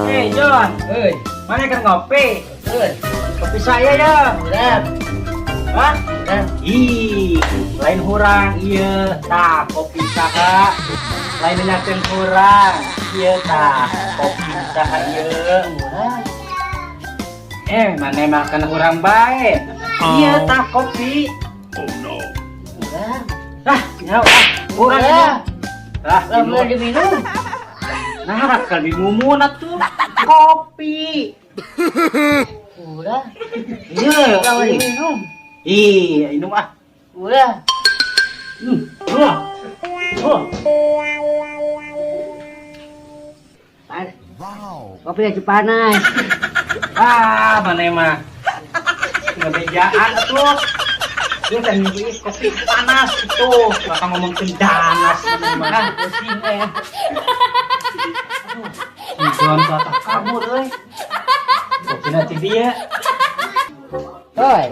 Hei John, mana kan ngopi? Kopi saya ya. Udah. Hah? Ih, lain hurang iya tah kopi saha. Lain nyakeun hurang iya tah kopi saha ieu. Mana makan hurang bae. Iya tah kopi. Udah. Ya, hurang ya. Belum diminum. Nah, kalau dimumun atuh kopi. Udah. Iya, Belum diminum. Iya, minum ah. Udah. Kopi lagi panas. Mana emang ngebejaan atuh. Dia kan nyuguhin kopi panas itu. Bakal ngomong kendanas mana pusing John kata kamu euy. Kopi nanti dia. Oi.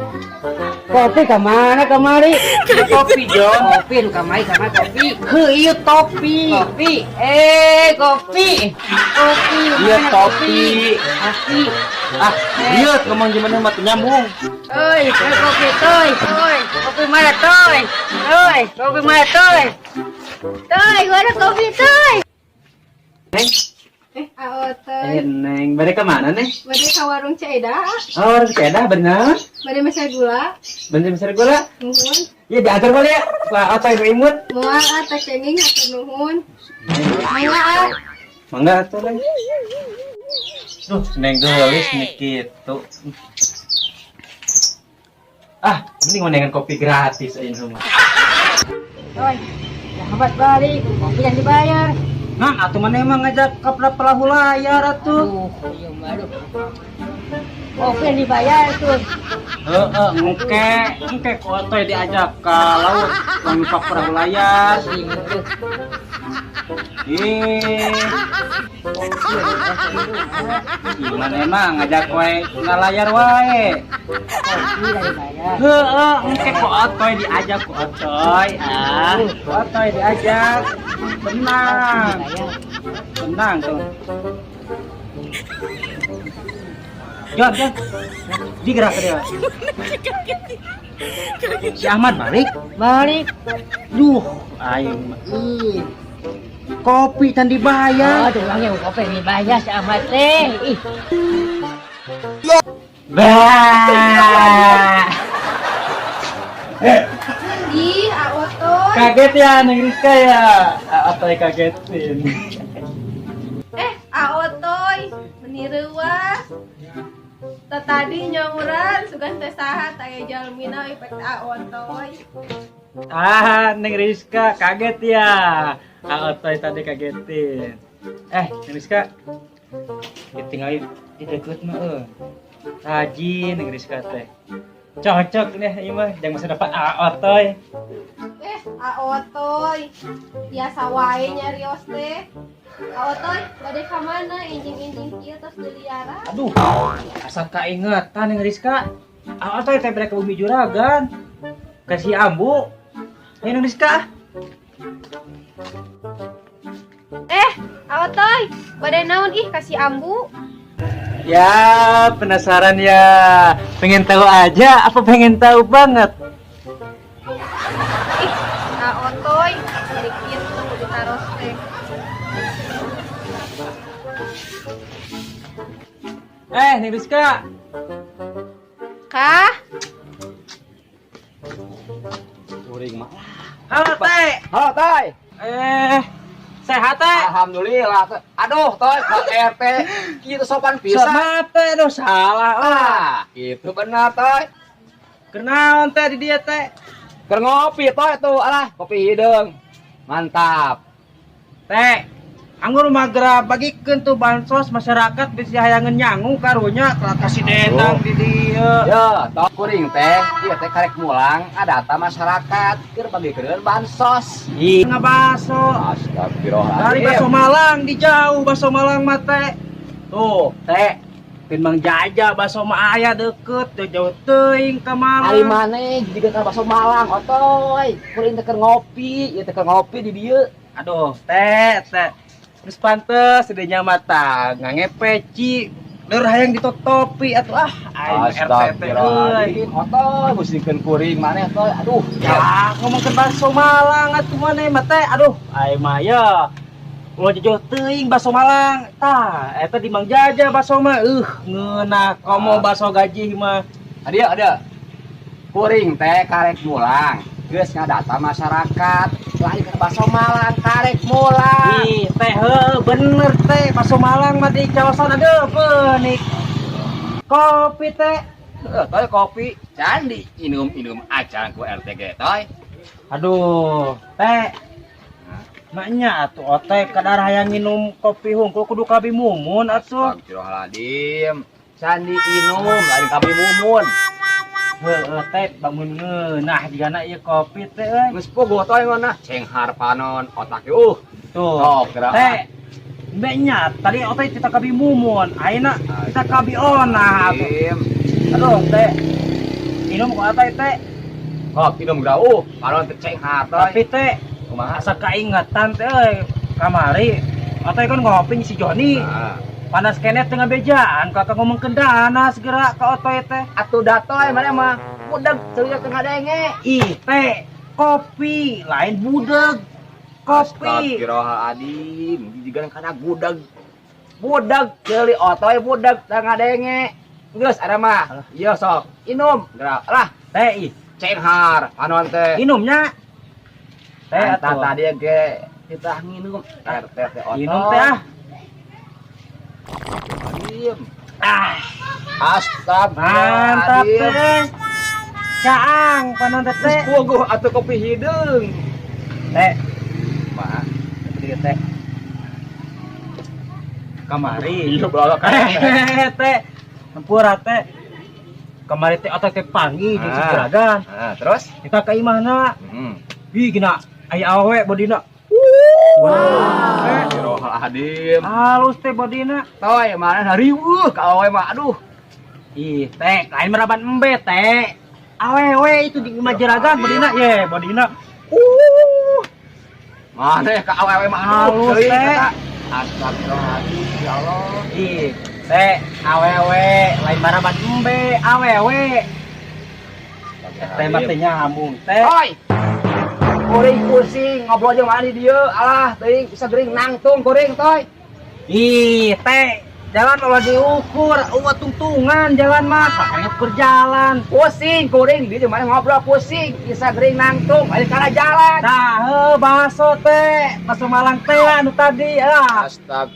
Kopi kemana kemari? Kopi John. Kopi nu kamari sama kopi. Heuh ieu topi. Kopi. Kopi. Kopi. Iya topi. Kopi. Iya ngomong gimana mah nyambung. Oi, kopi toy. Oi, kopi mana toy? Oi, kopi mana toy? Toy, gua ada kopi toy. Neng, bade ke mana nih? Bade ka warung Ceda, Oh, orang Cedah bener. bade masak gula, Bener besar gula. nuhun. Ya diantar boleh ya. Pak apa yang imut? Moal teh cengeng hatur nuhun. Mangga Mangga atuh lagi. Duh, neng gelis nih gitu. Mending mendengar kopi gratis aja semua. Toy. Lambat balik, kopi yang dibayar. Nah, atuh mana emang ngajak ke perahu layar atuh. Aduh. Kopi yang dibayar tuh. Engke kotoy diajak ke laut numpak perahu layar. Gimana emang ngajak wae ngalayar wae. Kopi yang dibayar. Engke kotoy diajak kotoy. Kotoy diajak. Tenang. Tenang tuh. John. Digerak dia. Si Ahmad balik. Duh, ayo. Kopi tan dibayar. Aduh, yang kopi yang dibayar si Ahmad teh. Ih. Bah. Ih, aotoy. Kaget ya Neng Rizka ya. Atoy kagetin. Aotoy, menireuah. Tadi nyauran sugan teh saha aya jalmina ipek aotoy. Neng Rizka kaget ya. Atoy tadi kagetin. Neng Rizka. Tinggal di deket mah Haji Neng Rizka teh. Cocok nih mah jangan masa depan Atoy. Aotoy. Biasa wae nyarios teh. Aotoy, bade ka mana injing-injing kieu tos diliara? Aduh, asal kaingetan Neng Rizka. Atoy teh bere ke bumi juragan. Kasih ambu. Neng Rizka. Aotoy, bade naon ih kasih ambu? Ya, penasaran ya. Pengen tahu aja apa pengen tahu banget? Aotoy, jadi kitu ditaros teh. Neng Rizka. Kah? Kuring mah. Halo, Teh. Halo, Toy. Sehat, Teh? Alhamdulillah. Aduh, Toy, Pak RT. Kitu sopan pisan. Maaf, Teh. Aduh, salah. Itu benar, Toy. Kenaon, Teh, di dia, Teh? Keur ngopi, Toy, tuh. Alah, kopi hidung. Mantap. Teh, anggur magra bagikeun tuh bansos masyarakat bisa hayangan nyangu karunya kelat kasih dedang di dia. Ya, Toy, kuring teh. Ieu teh karek mulang ada data masyarakat keur bagikeun bansos. Ih, ngabaso. Astagfirullahaladzim. Dari Baso Malang di jauh Baso Malang mah Teh. Tuh, Teh. Pin Mang Jaja Baso mah aya deket teu jauh teuing ka Malang. Ari maneh juga ka Baso Malang, otoy. Kuring teh keur ngopi, ieu teh keur ngopi di dieu. Aduh, Teh. Geus pantes sedenya mata ngangepeci. Dur hayang ditutupi atuh aing RT teh euy. Astagfirullahaladzim, otoy musikeun kuring maneh toy. Aduh, Ya, ngomongkeun bakso Malang atuh maneh mah teh. Aduh, aing mah ya. Ulah jojoh teuing bakso Malang. Tah, eta di Mang Jaja bakso mah ngeunah komo bakso gaji mah. ada. Kuring teh karek mulang. Geus ngadata masyarakat. Lain ke bakso Malang karek mulang. Ih, teh bener teh bakso Malang mah di kawasan aduh peunik. Kopi teh. Toy kopi candi inum acan ku RT ge toy. Aduh, teh. Maknya atuh otek kadar hayang nginum kopi hungkul kudu kabi mumun atuh. Astagfirullahaladzim. Candi inum lain kabi mumun. Heueuh teh bangun ngeunah digana ieu kopi teh euy. Geus puguh toy mana? Cenghar panon otak ge Tuh. Sok, gerak. Teh. Mbaknya tadi otek kita kabi mumun, ayeuna kita kabi onah atuh. Aduh, teh. Minum ku otek teh. Kok inum gerak panon teh cenghar toy. Tapi teh Kumaha? asa kaingatan teh euy. Kamari otek kan ngopi si Joni. Nah. Panas kene tengah bejaan kakak ngomong kendana segera ke otoy teh. Atuh datoy mana mah budak ceuk tengah denge. Ih teh kopi lain budeg kopi. Astagfirullahaladzim, jigan kana budak. Budak ceuli otoy budak tengah denge. Geus ada mah. Ieu sok inum gerak lah Teh ih cenghar panon teh. minumnya teh Anta atuh. tadi ge kita nginum RT teh otoy. Minum teh ah. Astagfirullahaladzim. Ah mantap Astagfirullahaladzim. teh. Caang panon teh teh. Puguh atuh kopi hideung. Teh Mah, sedikit teh. Kamari. iya balak Teh. Tempura teh. Kamari teh otak teh panggil di Sugeragan. Nah, terus? Kita ke imahna. Ih gina aya awe bodina. Astagfirullahaladzim. Halus teh bodina. Toy, mana riweuh ka awewe mah. Aduh. Ih, teh, lain meraban embe, teh. Awewe itu di Majeragan bodina, ye, bodina. Mana ka awewe mah Halus, teuing teh. eta. Astagfirullahaladzim, ya Allah. Ih, teh, awewe, lain meraban embe, awewe. Teh mah teh nyambung, teh. Toy. Kuring pusing ngobrol jeung mana di dieu. Alah, teuing bisa gering nangtung kuring toy. Ih, teh, jalan kalau diukur, tungtungan jalan mah, makanya berjalan. Pusing kuring di dieu mana ngobrol pusing, bisa gering nangtung balik kana jalan. Nah, bakso teh, bakso Malang teh anu tadi,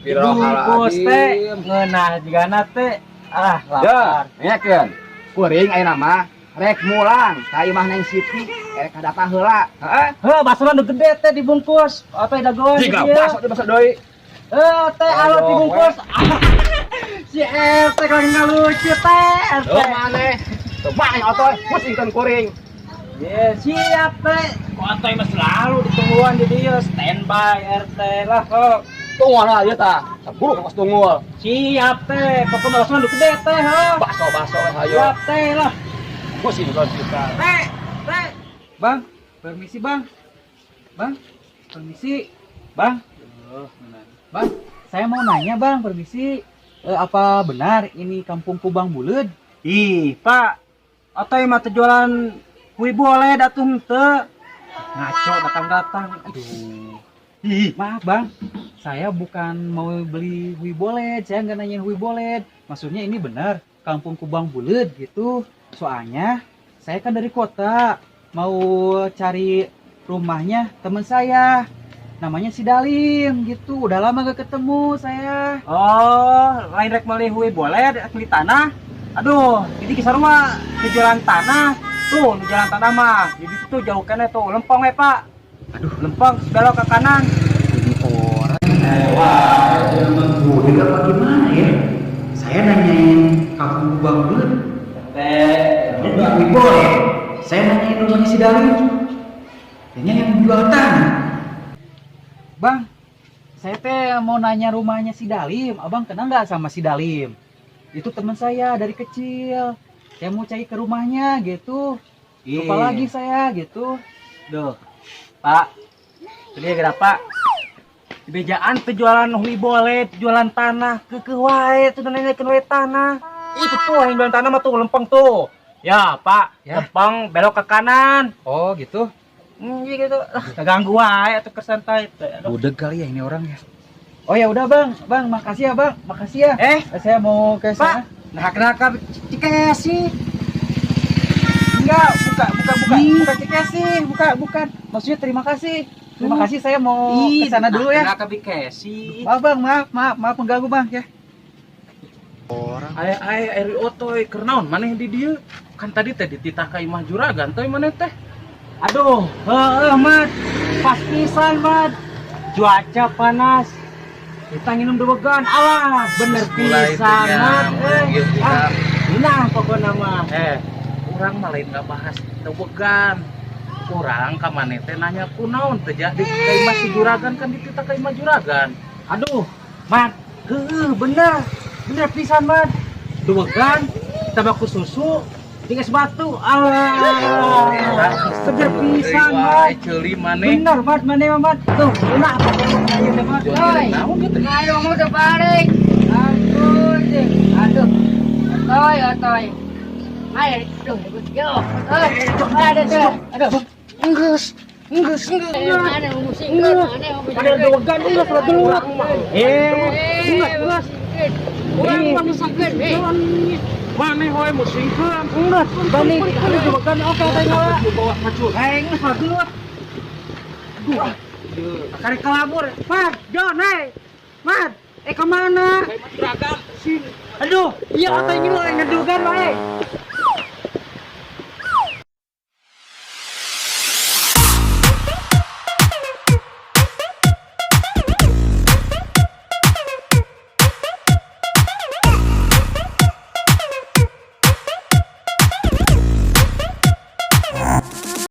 bungkus teh, ngeunah jigana teh, lapar. Nyakeun. Kuring ayeuna mah rek mulang ka imah Neng Siti, rek kadata heula. Heeh. Heh, bakso nu gede teh dibungkus, teh dagoan Jika dia. masuk di masuk deui. Teh alat dibungkus. Si RT kan ngalucu teh, RT. Tuh maneh. Tuh maneh otoy, pusingkeun kuring. Ya, siap teh. Otoy mah selalu ditungguan di dia, standby RT lah. Tunggu lah ieu tah. Saburu ka tunggu. Siap teh, pokoknya bakso nu gede teh, Bakso we hayo. Siap teh lah. Pusingkeun kita. Teh. Bang, permisi bang. Bang, permisi. Bang. Bang, saya mau nanya bang, permisi. Apa benar ini kampung Kubang Buleud? Ih, Pak. Otoy mah teh jualan kue boleh atuh henteu. Ngaco datang-datang. Aduh. Ih, maaf bang. Saya bukan mau beli kue boleh, saya nggak nanyain kue boleh. Maksudnya ini benar kampung Kubang Buleud gitu. Soalnya saya kan dari kota, mau cari rumahnya teman saya, namanya si Dalim gitu. Udah lama gak ketemu saya. Oh, lain rek malih hue boleh beli tanah. Aduh, jadi kisah rumah di jalan tanah. Tuh, di jalan tanah mah. Jadi itu tuh jauh kene tuh, lempeng we, Pak. Aduh, lempeng belok ke kanan. Ini orang. Wah, menggudik apa gimana ya? Saya nanyain kampung Kubang Buleud. Ini kue boleh. Saya nanyain rumahnya si Dalim. Kayaknya yang jual tanah. Bang, saya teh mau nanya rumahnya si Dalim. Abang kenal nggak sama si Dalim? Itu teman saya dari kecil. Saya mau cari ke rumahnya gitu. Lupa lagi saya gitu. Duh, Pak. Jadi berapa? Di bejaan teh jualan huli bolet, jualan tanah, kekeh wae tuh nanya wae tanah. Itu tuh yang jualan tanah mah tuh lempeng tuh. Ya, Pak, Ya. lempeng belok ke kanan. Oh gitu. Iya gitu. Kaganggu wae atuh kesantai teh. Aduh. Budeg kali ya ini orang ya. Oh ya udah bang, makasih ya bang, makasih ya. Saya mau ke Pak, sana. nah Cikesi. Enggak, bukan Cikesi, bukan. Maksudnya terima kasih. Terima kasih, saya mau ke sana dulu ya. Nah Cikesi. Maaf bang, maaf mengganggu bang ya. Aya Eri Otoy kernaon maneh di dieu? Kan tadi teh dititah ka Imah Juragan teh maneh teh. Aduh, Mat. Pas pisan, Mat. Cuaca panas. Kita nginum dewegan. Alah, bener pisan, Mat. Nah, pokoknya mah. Urang mah lain bahas dewegan. Urang ka maneh teh nanya kunaon teh jadi ka Imah si Juragan kan dititah ka Imah Juragan. Aduh, Mat. Bener pisan, Mat. Dewegan, tabaku susu, jeung es batu. Alah, seger pisan, Mat. Ceuli maneh. Bener, Mat, maneh mah, Mat. Tuh, enak apa yang teh, Mat. Toy, Naon gitu? ayo kamu udah balik. Ampun deh. Aduh. Otoy. Ayo, yo. Ada tuh. Aduh. Enggus. Mana mau singkat, mana mau Ada dewegan ini sudah dulu. Ingat. Orang mau sakit. Maneh wae musingkeun. Ingat, balik kan dewegan oke teh bawa maju. Ingat hageut. Kari kelabur. Mat, Jon, Mat, kemana? Juragan. Aduh, iya katanya ini mau ngedugan wae.